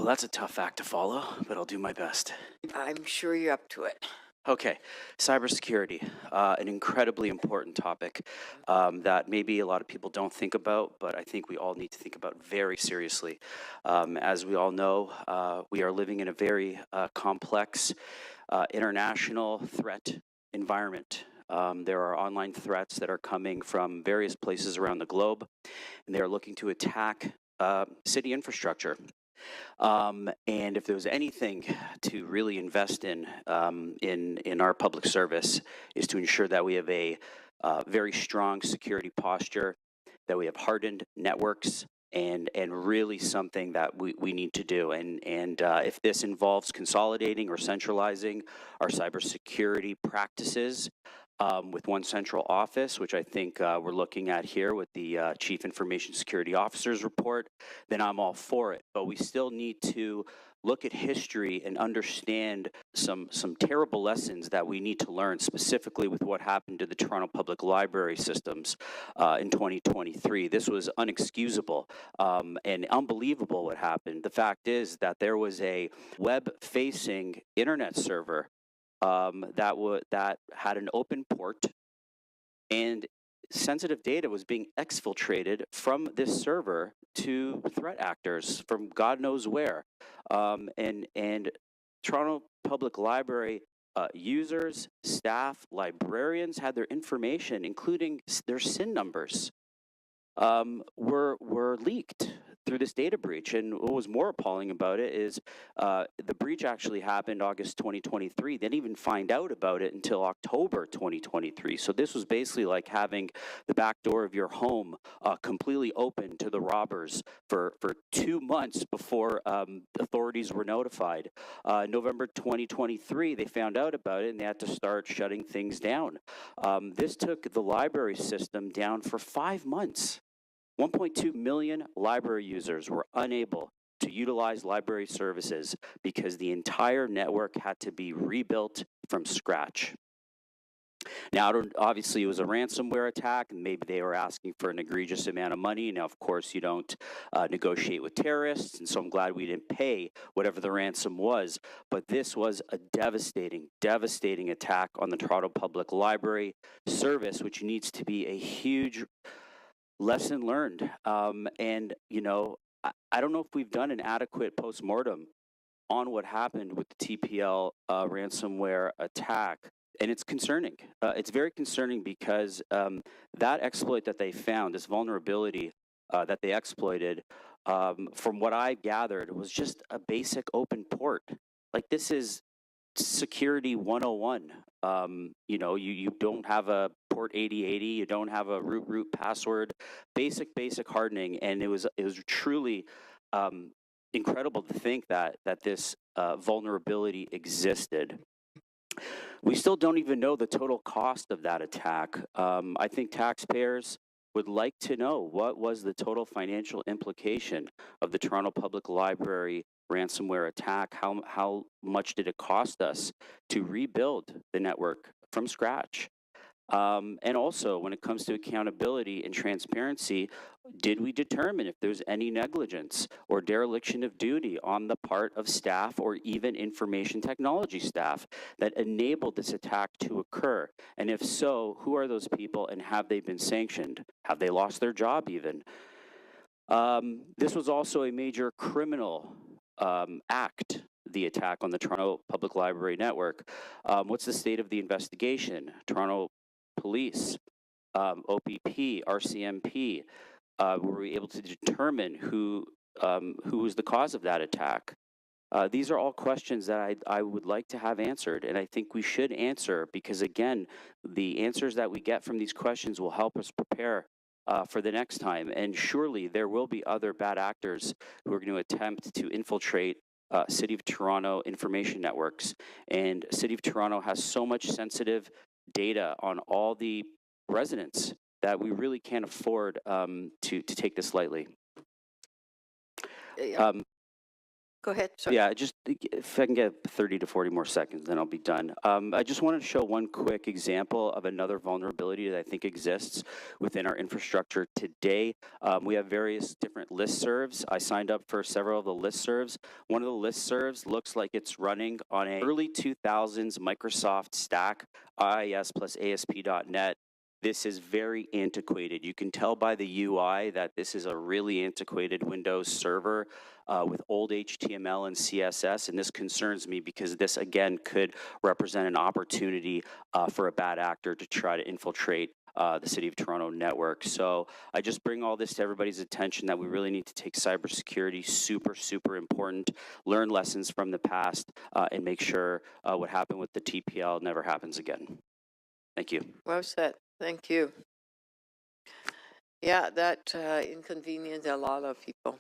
that's a tough act to follow, but I'll do my best. I'm sure you're up to it. Okay, cybersecurity, an incredibly important topic that maybe a lot of people don't think about, but I think we all need to think about very seriously. As we all know, we are living in a very complex international threat environment. There are online threats that are coming from various places around the globe, and they are looking to attack city infrastructure. And if there was anything to really invest in our public service, is to ensure that we have a very strong security posture, that we have hardened networks, and really something that we need to do. And if this involves consolidating or centralizing our cybersecurity practices with one central office, which I think we're looking at here with the Chief Information Security Officer's report, then I'm all for it. But we still need to look at history and understand some terrible lessons that we need to learn, specifically with what happened to the Toronto Public Library systems in 2023. This was unexcusable and unbelievable what happened. The fact is that there was a web-facing internet server that had an open port, and sensitive data was being exfiltrated from this server to threat actors from God knows where. And Toronto Public Library users, staff, librarians had their information, including their SIN numbers, were leaked through this data breach. And what was more appalling about it is the breach actually happened August 2023. They didn't even find out about it until October 2023. So this was basically like having the back door of your home completely open to the robbers for 2 months before authorities were notified. November 2023, they found out about it and they had to start shutting things down. This took the library system down for 5 months. 1.2 million library users were unable to utilize library services because the entire network had to be rebuilt from scratch. Now, obviously, it was a ransomware attack, and maybe they were asking for an egregious amount of money. Now, of course, you don't negotiate with terrorists, and so I'm glad we didn't pay whatever the ransom was. But this was a devastating, devastating attack on the Toronto Public Library service, which needs to be a huge lesson learned. And, you know, I don't know if we've done an adequate postmortem on what happened with the TPL ransomware attack. And it's concerning. It's very concerning because that exploit that they found, this vulnerability that they exploited, from what I gathered, was just a basic open port. Like, this is security 101. You know, you don't have a port 8080, you don't have a root password, basic hardening, and it was truly incredible to think that this vulnerability existed. We still don't even know the total cost of that attack. I think taxpayers would like to know what was the total financial implication of the Toronto Public Library ransomware attack. How much did it cost us to rebuild the network from scratch? And also, when it comes to accountability and transparency, did we determine if there's any negligence or dereliction of duty on the part of staff or even information technology staff that enabled this attack to occur? And if so, who are those people and have they been sanctioned? Have they lost their job even? This was also a major criminal act, the attack on the Toronto Public Library network. What's the state of the investigation? Toronto Police, OPP, RCMP, were we able to determine who was the cause of that attack? These are all questions that I would like to have answered, and I think we should answer, because again, the answers that we get from these questions will help us prepare for the next time. And surely there will be other bad actors who are going to attempt to infiltrate City of Toronto information networks. And City of Toronto has so much sensitive data on all the residents that we really can't afford to take this lightly. Go Go ahead. Sorry. Yeah, just if I can get 30 to 40 more seconds, then I'll be done. I just wanted to show one quick example of another vulnerability that I think exists within our infrastructure today. We have various different listservs. I signed up for several of the listservs. One of the listservs looks like it's running on a early 2000s Microsoft stack, IIS plus ASP.NET. This is very antiquated. You can tell by the UI that this is a really antiquated Windows server with old HTML and CSS, and this concerns me because this, again, could represent an opportunity for a bad actor to try to infiltrate the City of Toronto network. So I just bring all this to everybody's attention that we really need to take cybersecurity super, super important, learn lessons from the past, and make sure what happened with the TPL never happens again. Thank you. Well said. Thank you. Yeah, that inconvenienced a lot of people.